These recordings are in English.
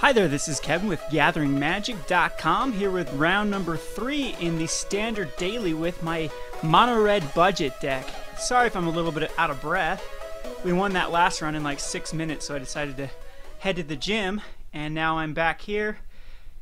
Hi there, this is Kevin with GatheringMagic.com here with round number 3 in the standard daily with my mono red budget deck. Sorry if I'm a little bit out of breath. We won that last round in like 6 minutes, so I decided to head to the gym, and now I'm back here,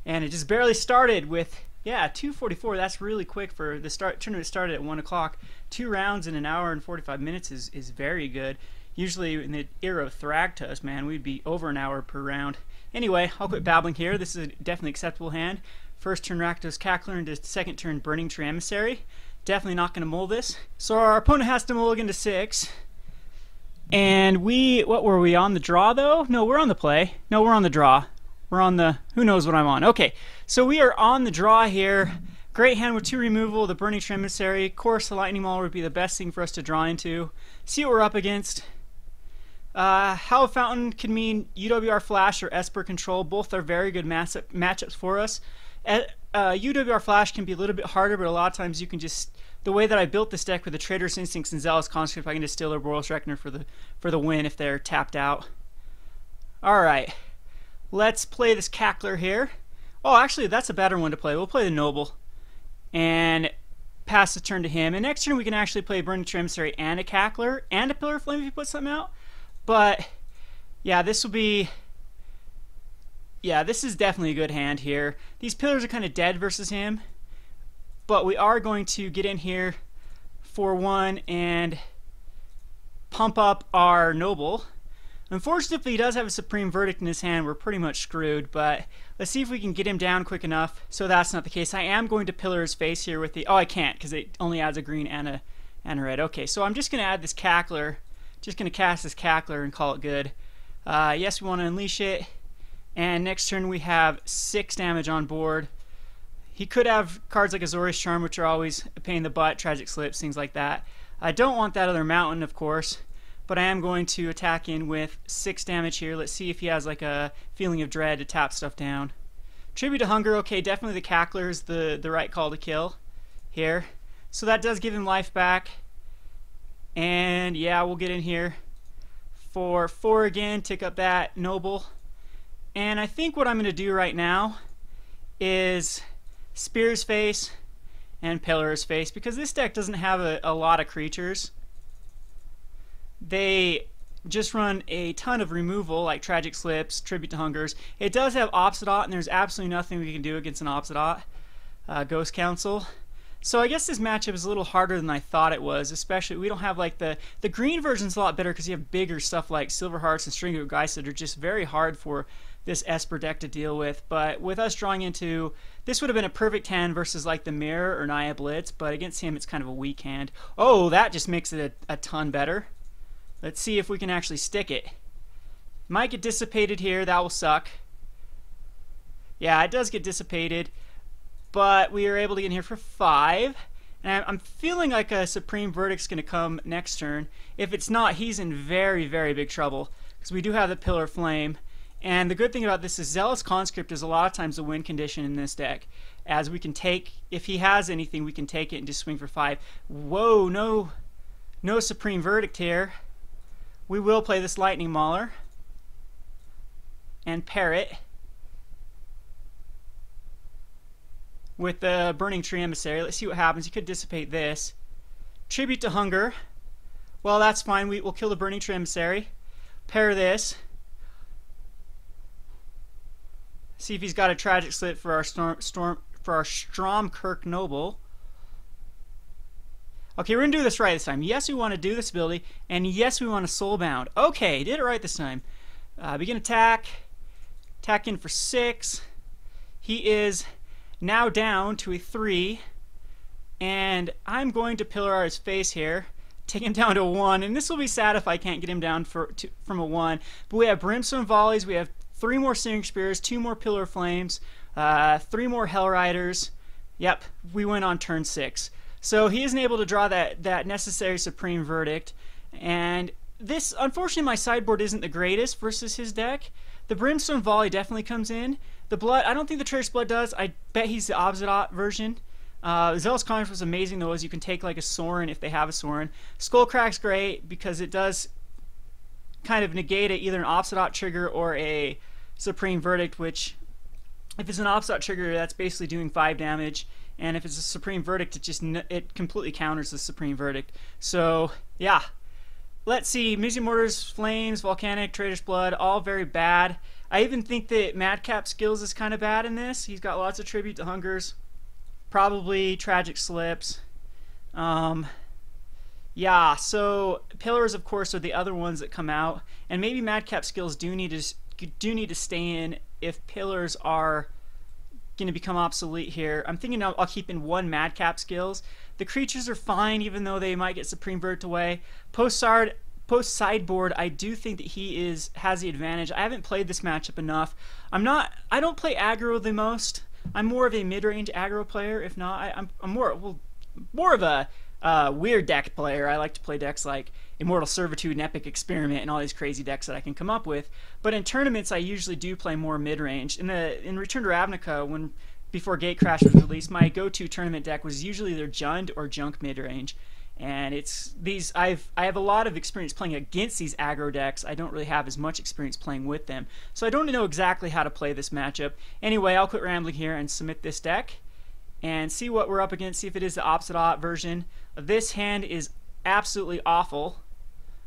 and it just barely started with, yeah, 2:44. That's really quick for the tournament started at 1 o'clock. 2 rounds in an hour and 45 minutes is very good. Usually in the era of Rakdos, man, we'd be over an hour per round. Anyway, I'll quit babbling here. This is a definitely acceptable hand. First turn Rakdos Cackler into second turn Burning-Tree Emissary. Definitely not going to mull this. So our opponent has to mulligan to 6. And what were we on the draw though? No, we're on the play. No, we're on the draw. We're on the, who knows what I'm on. Okay, so we are on the draw here. Great hand with 2 removal, the Burning-Tree Emissary. Of course, the Lightning Mauler would be the best thing for us to draw into. See what we're up against. Howl Fountain can mean UWR Flash or Esper Control. Both are very good matchups for us. UWR Flash can be a little bit harder, but a lot of times you can just, the way that I built this deck with the Traitorous Instincts and Zealous Conscripts, I can just steal their Boros Reckoner for the win if they're tapped out. Alright, let's play this Cackler here. Oh, actually, that's a better one to play. We'll play the Noble and pass the turn to him. And next turn we can actually play Burning-Tree Emissary and a Cackler and a Pillar of Flame if you put something out. But yeah, this will be, yeah, this is definitely a good hand here. These pillars are kind of dead versus him, but we are going to get in here for 1 and pump up our Noble. Unfortunately, if he does have a Supreme Verdict in his hand, we're pretty much screwed, but let's see if we can get him down quick enough. So that's not the case. I am going to pillar his face here with the, oh, I can't because it only adds a green and a red. Okay, so I'm just going to add this Cackler. Just going to cast this Cackler and call it good. Yes, we want to unleash it. And next turn we have 6 damage on board. He could have cards like Azorius Charm, which are always a pain in the butt, Tragic Slips, things like that. I don't want that other mountain, of course, but I am going to attack in with 6 damage here. Let's see if he has like a Feeling of Dread to tap stuff down. Tribute to Hunger, okay, definitely the Cackler is the right call to kill here. So that does give him life back. And yeah, we'll get in here for 4 again, tick up that Noble. And I think what I'm going to do right now is Spear's face and Pillar's face, because this deck doesn't have a lot of creatures. They just run a ton of removal, like Tragic Slips, Tribute to Hungers. It does have Obsidot, and there's absolutely nothing we can do against an Obsidot. Ghost Council. So I guess this matchup is a little harder than I thought it was, especially we don't have like the green version's a lot better because you have bigger stuff like Silver Hearts and String of Geist that are just very hard for this Esper deck to deal with. But with us drawing into, this would have been a perfect hand versus like the Mirror or Naya Blitz, but against him it's kind of a weak hand. Oh, that just makes it a ton better. Let's see if we can actually stick it. Might get dissipated here, that will suck. Yeah, it does get dissipated. But we are able to get in here for 5. And I'm feeling like a Supreme Verdict's going to come next turn. If it's not, he's in very, very big trouble. Because we do have the Pillar of Flame. And the good thing about this is Zealous Conscript is a lot of times a win condition in this deck. As we can take, if he has anything, we can take it and just swing for 5. Whoa, no Supreme Verdict here. We will play this Lightning Mauler. And pair it with the Burning-Tree Emissary. Let's see what happens. He could dissipate this. Tribute to Hunger. Well, that's fine. We'll kill the Burning-Tree Emissary. Pair this. See if he's got a Tragic Slip for our Stromkirk Noble. Okay, we're gonna do this right this time. Yes, we want to do this ability, and yes, we want to Soulbound. Okay, did it right this time. Begin attack. Attack in for 6. He is now down to a 3, and I'm going to pillar his face here, take him down to a 1, and this will be sad if I can't get him down from a 1. But we have Brimstone Volleys, we have 3 more Searing Spears, 2 more Pillar of Flames, 3 more Hellriders. Yep, we went on turn 6. So he isn't able to draw that necessary Supreme Verdict, and this, unfortunately, my sideboard isn't the greatest versus his deck. The Brimstone Volley definitely comes in. The Blood, I don't think the Traitorous Blood does. I bet he's the Obsidot version. Zealous Conscripts was amazing though, as you can take like a Sorin if they have a Sorin. Skullcrack's great because it does kind of negate either an Obsidot trigger or a Supreme Verdict, which if it's an Opposite trigger, that's basically doing 5 damage. And if it's a Supreme Verdict, it completely counters the Supreme Verdict. So, yeah. Let's see. Mizzium Mortars, Flames, Volcanic, Traitorous Blood, all very bad. I even think that Madcap Skills is kind of bad in this. He's got lots of Tribute to Hungers. Probably Tragic Slips. Yeah, so Pillars, of course, are the other ones that come out. And maybe Madcap Skills do need to stay in if Pillars are going to become obsolete here. I'm thinking I'll keep in 1 Madcap Skills. The creatures are fine, even though they might get Supreme Verdict away. Post Sideboard, I do think that he has the advantage. I haven't played this matchup enough. I don't play aggro the most. I'm more of a mid-range aggro player. If not, I'm more of a weird deck player. I like to play decks like Immortal Servitude and Epic Experiment and all these crazy decks that I can come up with. But in tournaments, I usually do play more mid-range. In Return to Ravnica, before Gatecrash was released, my go-to tournament deck was usually either Jund or Junk mid-range. And I have a lot of experience playing against these aggro decks. I don't really have as much experience playing with them. So I don't know exactly how to play this matchup. Anyway, I'll quit rambling here and submit this deck and see what we're up against, see if it is the opposite version. This hand is absolutely awful.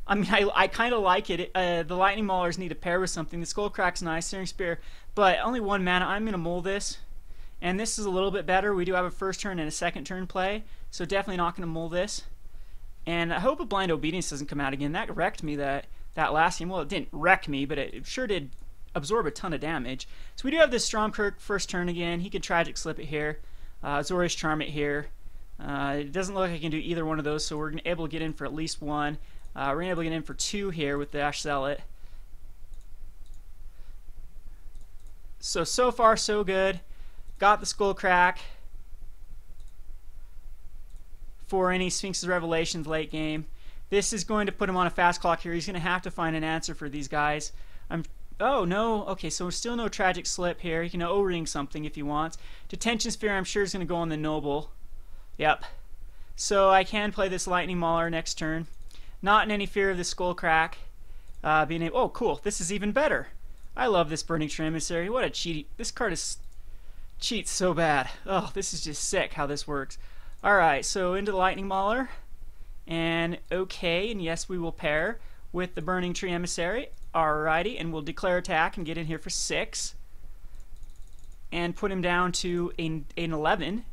I mean, I kind of like it. The Lightning Maulers need to pair with something. The Skullcrack's nice, Searing Spear, but only 1 mana. I'm going to mull this. And this is a little bit better. We do have a first turn and a second turn play, so definitely not going to mull this. And I hope a Blind Obedience doesn't come out again. That wrecked me that last game. Well, it didn't wreck me, but it sure did absorb a ton of damage. So we do have this Stromkirk first turn again. He could Tragic Slip it here. Azorius Charm it here. It doesn't look like I can do either one of those, so we're able to get in for at least 1. We're able to get in for 2 here with the Ash Zealot. So far, so good. Got the Skullcrack for any Sphinx's Revelations late game. This is going to put him on a fast clock here. He's going to have to find an answer for these guys. Oh, no. Okay, so still no Tragic Slip here. He can O-ring something if he wants. Detention Sphere, I'm sure, is going to go on the Noble. Yep. So I can play this Lightning Mauler next turn. Not in any fear of the Skullcrack being able... Oh, cool. This is even better. I love this Burning-Tree Emissary. What a cheat. This card cheats so bad. Oh, this is just sick how this works. Alright, so into the Lightning Mauler. And okay, and yes, we will pair with the Burning-Tree Emissary. Alrighty, and we'll declare attack and get in here for 6. And put him down to an 11.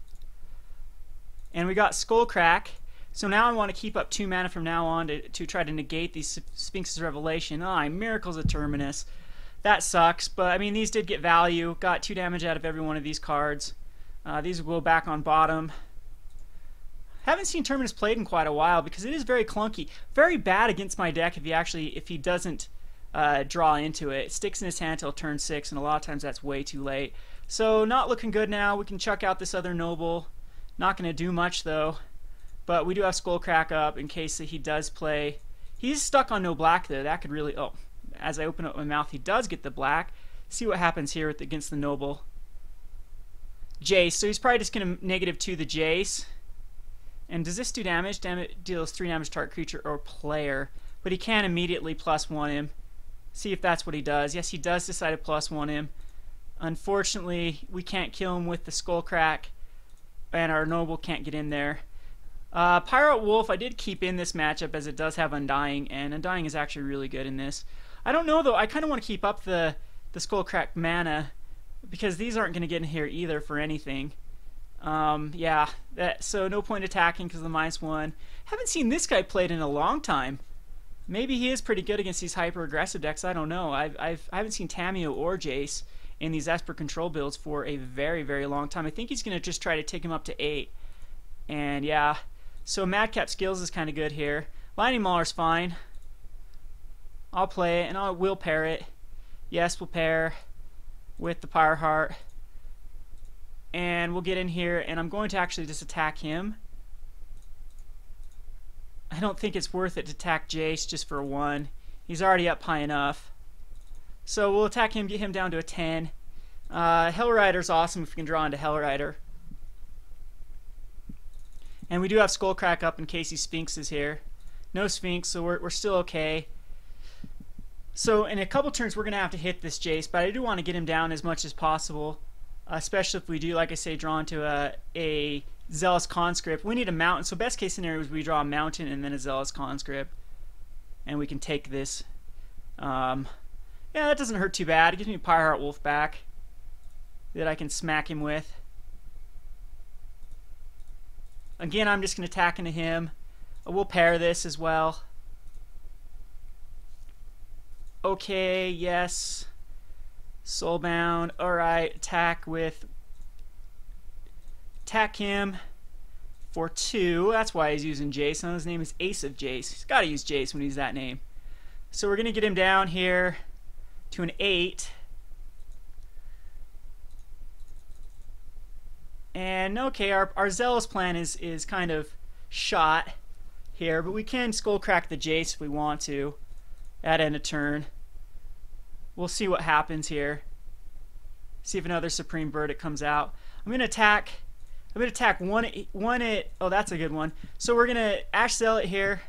And we got Skullcrack. So now I want to keep up 2 mana from now on to try to negate these Sphinx's Revelation. Ah, Miracles of Terminus. That sucks, but I mean, these did get value. Got 2 damage out of every one of these cards. These will go back on bottom. Haven't seen Terminus played in quite a while because it is very clunky. Very bad against my deck if he doesn't draw into it. It sticks in his hand till turn 6, and a lot of times that's way too late. So not looking good now. We can chuck out this other Noble. Not going to do much though. But we do have Skullcrack up in case that he does play. He's stuck on no black though. That could really... Oh, as I open up my mouth, he does get the black. See what happens here against the Noble. Jace. So he's probably just going to -2 the Jace. And does this do damage? Damage deals 3 damage to target creature or player. But he can immediately +1 him. See if that's what he does. Yes, he does decide to +1 him. Unfortunately, we can't kill him with the Skullcrack. And our Noble can't get in there. Pyreheart Wolf, I did keep in this matchup as it does have Undying, and Undying is actually really good in this. I don't know though, I kind of want to keep up the Skullcrack mana, because these aren't going to get in here either for anything. Yeah, so no point attacking because of the -1. Haven't seen this guy played in a long time. Maybe he is pretty good against these hyper-aggressive decks, I don't know. I haven't seen Tamiyo or Jace in these Esper control builds for a very, very long time. I think he's going to just try to take him up to 8. And yeah, so Madcap Skills is kind of good here. Lightning Mauler's fine. I'll play it, and I will pair it. Yes, we'll pair with the Pyreheart. And we'll get in here, and I'm going to actually just attack him. I don't think it's worth it to attack Jace just for 1. He's already up high enough. So we'll attack him, get him down to a 10. Hellrider's awesome if we can draw into Hellrider. And we do have Skullcrack up in case he Sphinx is here. No Sphinx, so we're still okay. So in a couple turns we're going to have to hit this Jace, but I do want to get him down as much as possible, especially if we do, like I say, draw into a Zealous Conscript. We need a mountain, so best case scenario is we draw a mountain and then a Zealous Conscript, and we can take this. Yeah, that doesn't hurt too bad. It gives me a Pyreheart Wolf back that I can smack him with. Again, I'm just going to attack into him. We'll pair this as well. Okay, yes. Soulbound. Alright, attack him for 2. That's why he's using Jace. His name is Ace of Jace. He's got to use Jace when he's that name. So we're going to get him down here to an 8. And okay, our Zealous plan is kind of shot here, but we can Skullcrack the Jace if we want to at end of turn. We'll see what happens here. See if another Supreme Verdict comes out. I'm gonna attack one at oh, that's a good one. So we're gonna Ash Zealot here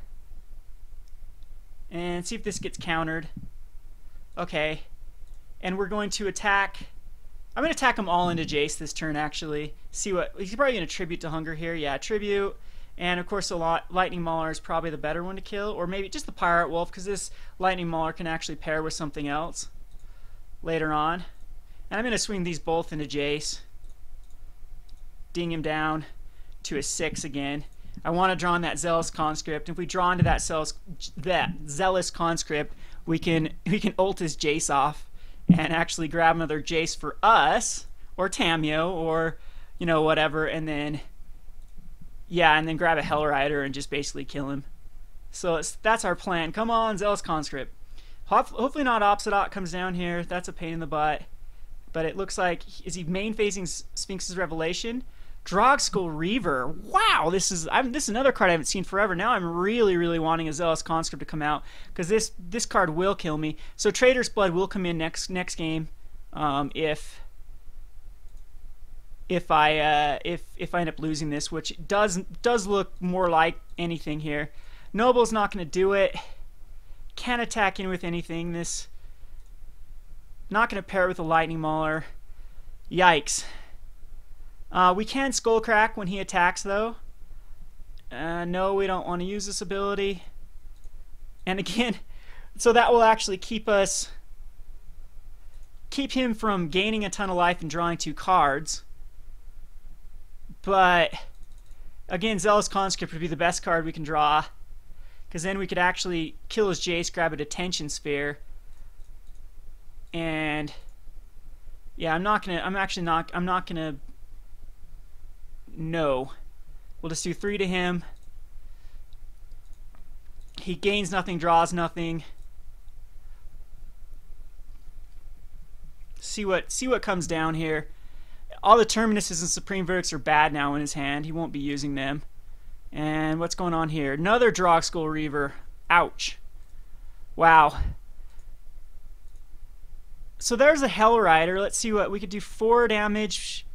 and see if this gets countered. Okay. And we're going to attack. I'm going to attack them all into Jace this turn, actually. See what... He's probably going to Tribute to Hunger here. Yeah, Tribute. And, of course, Lightning Mauler is probably the better one to kill. Or maybe just the Pyreheart Wolf, because this Lightning Mauler can actually pair with something else later on. And I'm going to swing these both into Jace. Ding him down to a 6 again. I want to draw on that Zealous Conscript. If we draw into that Zealous Conscript, we can ult his Jace off and actually grab another Jace for us, or Tamio, or, you know, whatever, and then, yeah, and then grab a Hellrider and just basically kill him. So that's our plan. Come on, Zealous Conscript. Hopefully not Obsidian comes down here. That's a pain in the butt. But it looks like, is he main facing Sphinx's Revelation? Drogskull Reaver. Wow, this is another card I haven't seen forever. Now I'm really wanting a Zealous Conscript to come out, because this card will kill me. So Traitorous Blood will come in next game if I end up losing this, which does look more like anything here. Noble's not going to do it. Can't attack in with anything. This not going to pair with a Lightning Mauler. Yikes. We can Skullcrack when he attacks, though. No, we don't want to use this ability. And again, so that will actually keep him from gaining a ton of life and drawing 2 cards. But again, Zealous Conscript would be the best card we can draw, because then we could actually kill his Jace, grab a Detention Sphere, and yeah, I'm not gonna. No. We'll just do 3 to him. He gains nothing, draws nothing. See what comes down here. All the Terminuses and Supreme Verdicts are bad now in his hand. He won't be using them. And what's going on here? Another Drogskull Reaver. Ouch. Wow. So there's a Hellrider. Let's see what we could do. 4 damage.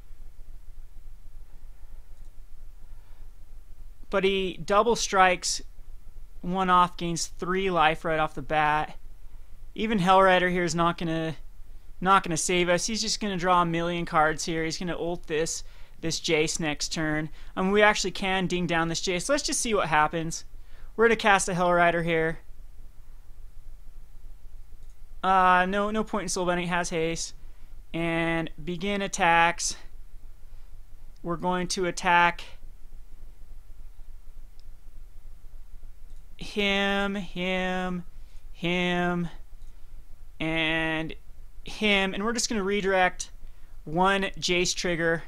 But he double strikes 1 off, gains 3 life right off the bat. Even Hellrider here is not gonna save us. He's just gonna draw a million cards here. He's gonna ult this Jace next turn. We actually can ding down this Jace. Let's just see what happens. We're gonna cast a Hellrider here. No point in Soulbound. He has haste. And begin attacks. We're going to attack him, and him, and we're just going to redirect 1 Jace trigger,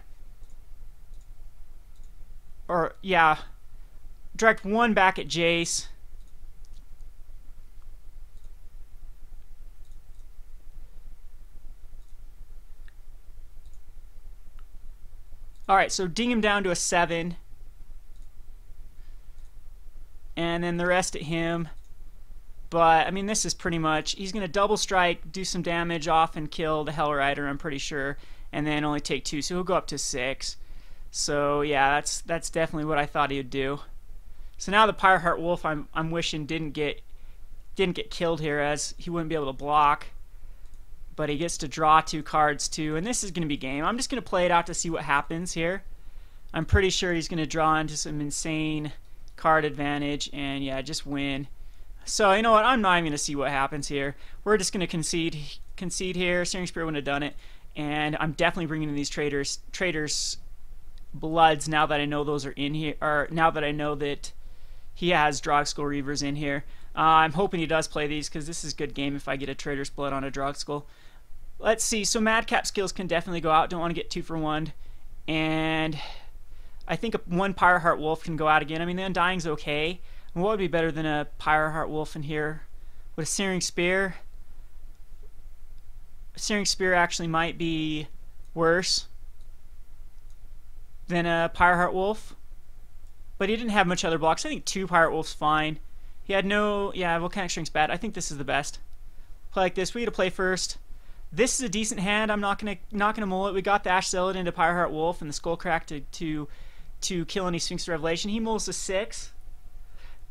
or yeah, direct 1 back at Jace. Alright, so ding him down to a 7. And then the rest at him. But, I mean, this is pretty much... He's going to double strike, do some damage off, and kill the Hellrider, I'm pretty sure. And then only take 2, so he'll go up to 6. So, yeah, that's definitely what I thought he would do. So now the Pyreheart Wolf, I'm wishing didn't get didn't get killed here, as he wouldn't be able to block. But he gets to draw 2 cards too, and this is going to be game. I'm just going to play it out to see what happens here. I'm pretty sure he's going to draw into some insane card advantage and, yeah, just win. So, you know what? I'm not even going to see what happens here. We're just going to concede here. Searing Spear wouldn't have done it. And I'm definitely bringing in these Traitorous Bloods now that I know those are in here, or now that I know that he has Drogskol Reavers in here. I'm hoping he does play these, because this is a good game if I get a Traitorous Blood on a Drogskol. Let's see. So Madcap skills can definitely go out. Don't want to get 2 for 1. And I think one Pyreheart Wolf can go out again. I mean, the Undying's okay. And what would be better than a Pyreheart Wolf in here? With a Searing Spear? A Searing Spear actually might be worse than a Pyreheart Wolf. But he didn't have much other blocks. I think 2 Pyreheart Wolf's fine. He had no... Yeah, Volcanic Strength's bad. I think this is the best. Play like this. We get to play first. This is a decent hand. I'm not gonna mull it. We got the Ash Zealot into Pyreheart Wolf and the Skullcrack to kill any Sphinx Revelation. He mulls a 6.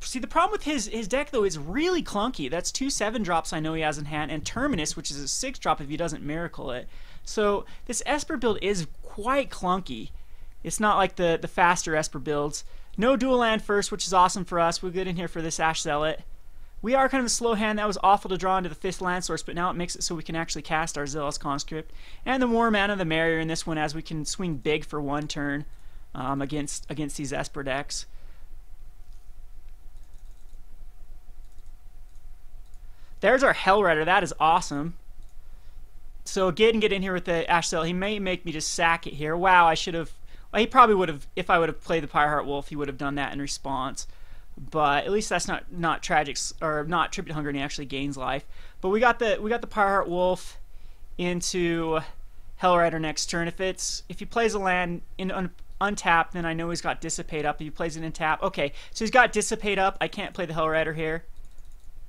See, the problem with his deck, though, is really clunky. That's 2 7-drops I know he has in hand, and Terminus, which is a 6-drop if he doesn't Miracle it. So this Esper build is quite clunky. It's not like the faster Esper builds. No dual land first, which is awesome for us. We'll get in here for this Ash Zealot. We are kind of a slow hand. That was awful to draw into the 5th land source, but now it makes it so we can actually cast our Zealous Conscript. And the more mana, the merrier in this one, as we can swing big for 1 turn against these Esper decks. There's our Hellrider. That is awesome. So again, get in here with the Ash Zealot. He may make me just sack it here. Wow, I should have... Well, he probably would have, if I would have played the Pyreheart Wolf, he would have done that in response. But at least that's not tragic, or not Tribute Hunger, and he actually gains life. But we got the Pyreheart Wolf into Hellrider next turn. If he plays a land in untapped, then I know he's got Dissipate up. If he plays it in tap, okay. So he's got Dissipate up. I can't play the Hellrider here,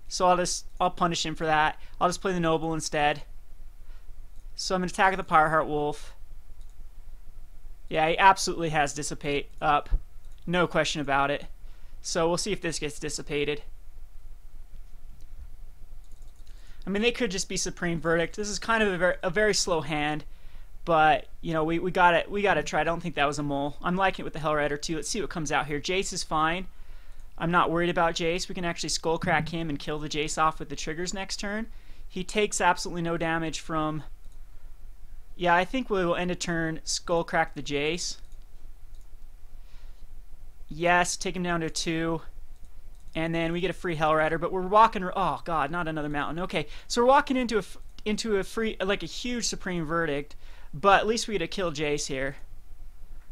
so I'll punish him for that. I'll just play the Noble instead. So I'm gonna attack the Pyreheart Wolf. Yeah, he absolutely has Dissipate up, no question about it. So we'll see if this gets dissipated. I mean, they could just be Supreme Verdict. This is kind of a very slow hand, but you know, we gotta try. I don't think that was a mole. I'm liking it with the Hellrider too. Let's see what comes out here. Jace is fine. I'm not worried about Jace. We can actually Skullcrack him and kill the Jace off with the triggers next turn. He takes absolutely no damage from... Yeah, I think we will end a turn, Skullcrack the Jace. Yes, take him down to 2. And then we get a free Hellrider, but we're walking... Oh, God, not another mountain. Okay, so we're walking into a free... like a huge Supreme Verdict, but at least we get to kill Jace here.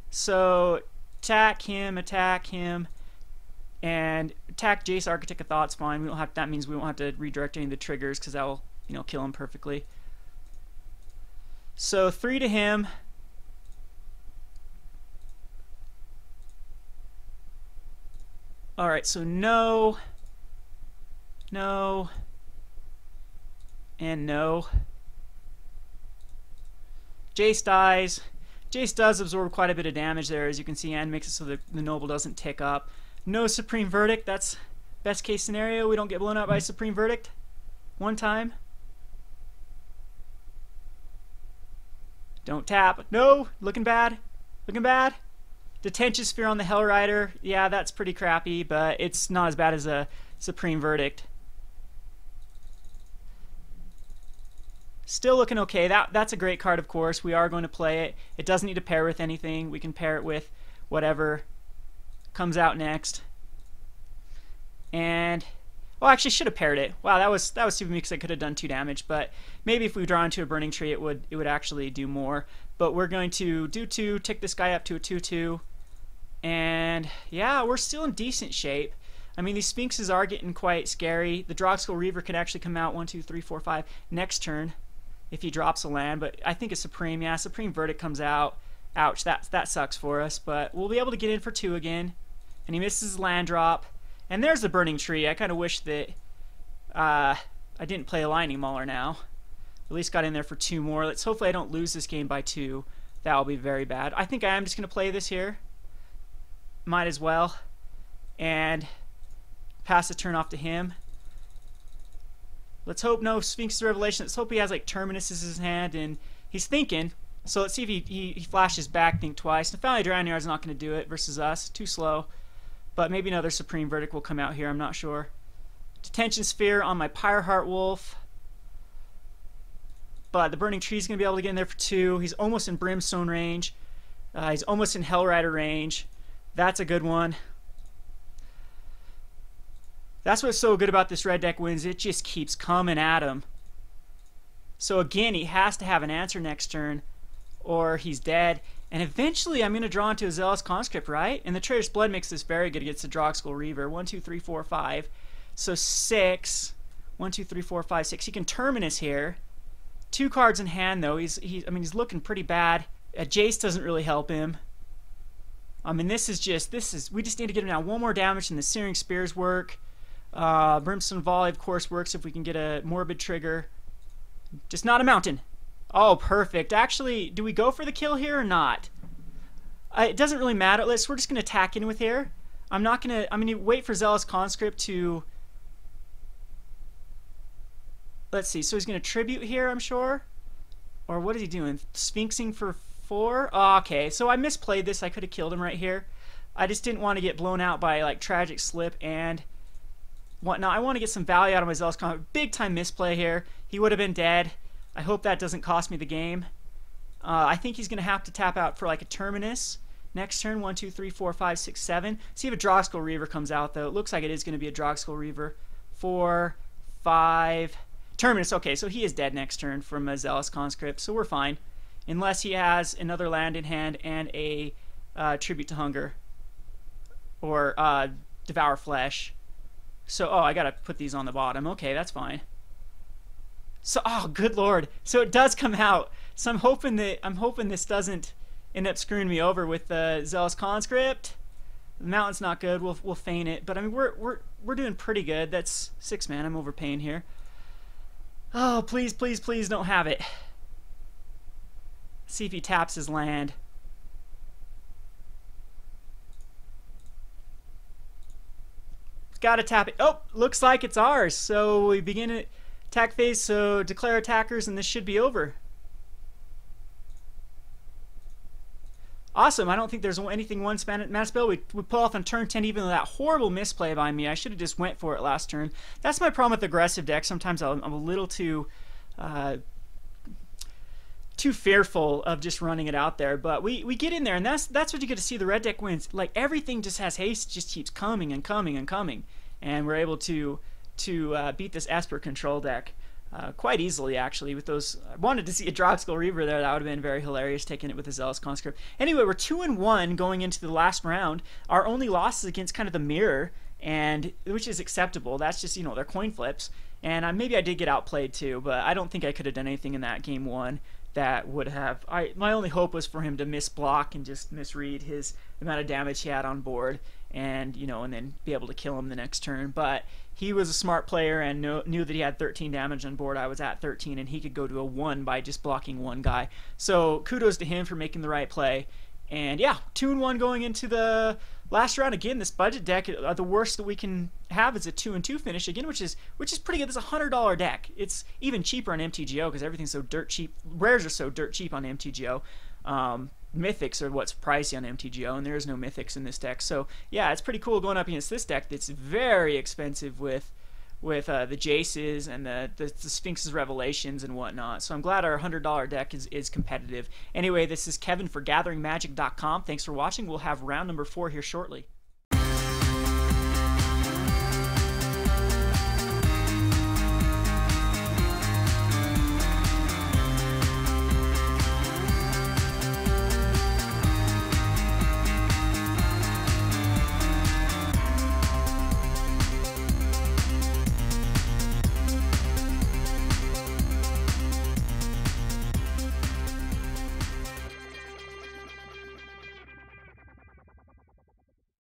So, attack him, and attack Jace, Architect of Thought's fine. We don't have... That means we won't have to redirect any of the triggers, because that will, you know, kill him perfectly. So 3 to him. Alright, so no, and no. Jace dies. Jace does absorb quite a bit of damage there, as you can see, and makes it so that the Noble doesn't tick up. No Supreme Verdict. That's best case scenario. We don't get blown out by Supreme Verdict one time. Don't tap. No! Looking bad. Looking bad. Detention Sphere on the Hellrider. Yeah, that's pretty crappy, but it's not as bad as a Supreme Verdict. Still looking okay. That's a great card, of course. We are going to play it. It doesn't need to pair with anything. We can pair it with whatever comes out next. And... Oh, actually, should have paired it. Wow, that was stupid because I could have done 2 damage, but maybe if we draw into a Burning Tree, it would actually do more. But we're going to do 2, tick this guy up to a 2/2, and yeah, we're still in decent shape. I mean, these Sphinxes are getting quite scary. The Drogskol Reaver could actually come out 1, 2, 3, 4, 5 next turn if he drops a land, but I think a Supreme, yeah, Supreme Verdict comes out. Ouch, that sucks for us, but we'll be able to get in for 2 again, and he misses his land drop. And there's the Burning Tree. I kind of wish that I didn't play a Lightning Mauler now. At least got in there for 2 more. Let's hopefully I don't lose this game by 2. That will be very bad. I think I am just going to play this here. Might as well. And pass the turn off to him. Let's hope no Sphinx's Revelation. Let's hope he has like Terminus in his hand and he's thinking. So let's see if he flashes back, think twice. The Finally Drowning Yard's not going to do it versus us. Too slow. But maybe another Supreme Verdict will come out here. I'm not sure. Detention Sphere on my Pyreheart Wolf. But the Burning Tree's going to be able to get in there for 2. He's almost in Brimstone range. He's almost in Hellrider range. That's a good one. That's what's so good about this red deck wins. It just keeps coming at him. So again, he has to have an answer next turn or he's dead. And eventually I'm going to draw into a Zealous Conscript, right? And the Traitorous Blood makes this very good against the Drogskull Reaver. 1, 2, 3, 4, 5. So 6. 1, 2, 3, 4, 5, 6. He can Terminus here. 2 cards in hand though. He's looking pretty bad. Jace doesn't really help him. I mean, we just need to get him down 1 more damage and the Searing Spears work. Brimstone Volley, of course, works if we can get a Morbid trigger. Just not a mountain. Oh, perfect. Actually, do we go for the kill here or not? It doesn't really matter. We're just going to attack in with here. I'm going to wait for Zealous Conscript to... Let's see. So he's going to Tribute here, I'm sure. Or what is he doing? Sphinxing for 4? Oh, okay, so I misplayed this. I could have killed him right here. I just didn't want to get blown out by like Tragic Slip and whatnot. I want to get some value out of my Zealous Conscript. Big time misplay here. He would have been dead. I hope that doesn't cost me the game. I think he's going to have to tap out for like a Terminus next turn. 1, 2, 3, 4, 5, 6, 7. See if a Drogskull Reaver comes out though. It looks like it is going to be a Drogskull Reaver. 4, 5. Terminus. Okay, so he is dead next turn from a Zealous Conscript, so we're fine. Unless he has another land in hand and a Tribute to Hunger. Or Devour Flesh. So, oh, I gotta put these on the bottom. Okay, that's fine. So, oh, good lord. So it does come out. So I'm hoping this doesn't end up screwing me over with the Zealous Conscript. The mountain's not good. We'll feign it. But I mean, we're doing pretty good. That's 6 mana. I'm overpaying here. Oh, please, please, please don't have it. See if he taps his land. Gotta tap it. Oh, looks like it's ours. So we begin it. Attack phase, so declare attackers, and this should be over. Awesome. I don't think there's anything one mana spell we pull off on turn 10, even though that horrible misplay by me. I should have just went for it last turn. That's my problem with aggressive decks. Sometimes I'm a little too fearful of just running it out there. But we get in there, and that's what you get to see. The red deck wins. Like, everything just has haste, just keeps coming and coming and coming. And we're able to beat this Esper control deck quite easily, actually. With those, I wanted to see a Drogskull Reaver there. That would have been very hilarious, taking it with a Zealous Conscript. Anyway, we're 2-1 going into the last round. Our only loss is against kind of the mirror, and which is acceptable. That's just, they're coin flips. And maybe I did get outplayed too, but I don't think I could have done anything in that game 1 that would have... my only hope was for him to misblock and just misread the amount of damage he had on board, and and then be able to kill him the next turn. But he was a smart player and knew that he had 13 damage on board. I was at 13, and he could go to a 1 by just blocking 1 guy. So kudos to him for making the right play. And yeah, 2-1 going into the last round. Again, this budget deck, the worst that we can have is a 2-2 finish again, which is pretty good. This is a $100 deck. It's even cheaper on MTGO because everything's so dirt cheap. Rares are so dirt cheap on MTGO. Mythics are what's pricey on MTGO, and there is no mythics in this deck. So yeah, it's pretty cool going up against this deck that's very expensive with the Jaces and the Sphinx's Revelations and whatnot. So I'm glad our $100 deck is competitive. Anyway, this is Kevin for GatheringMagic.com. Thanks for watching. We'll have round number 4 here shortly.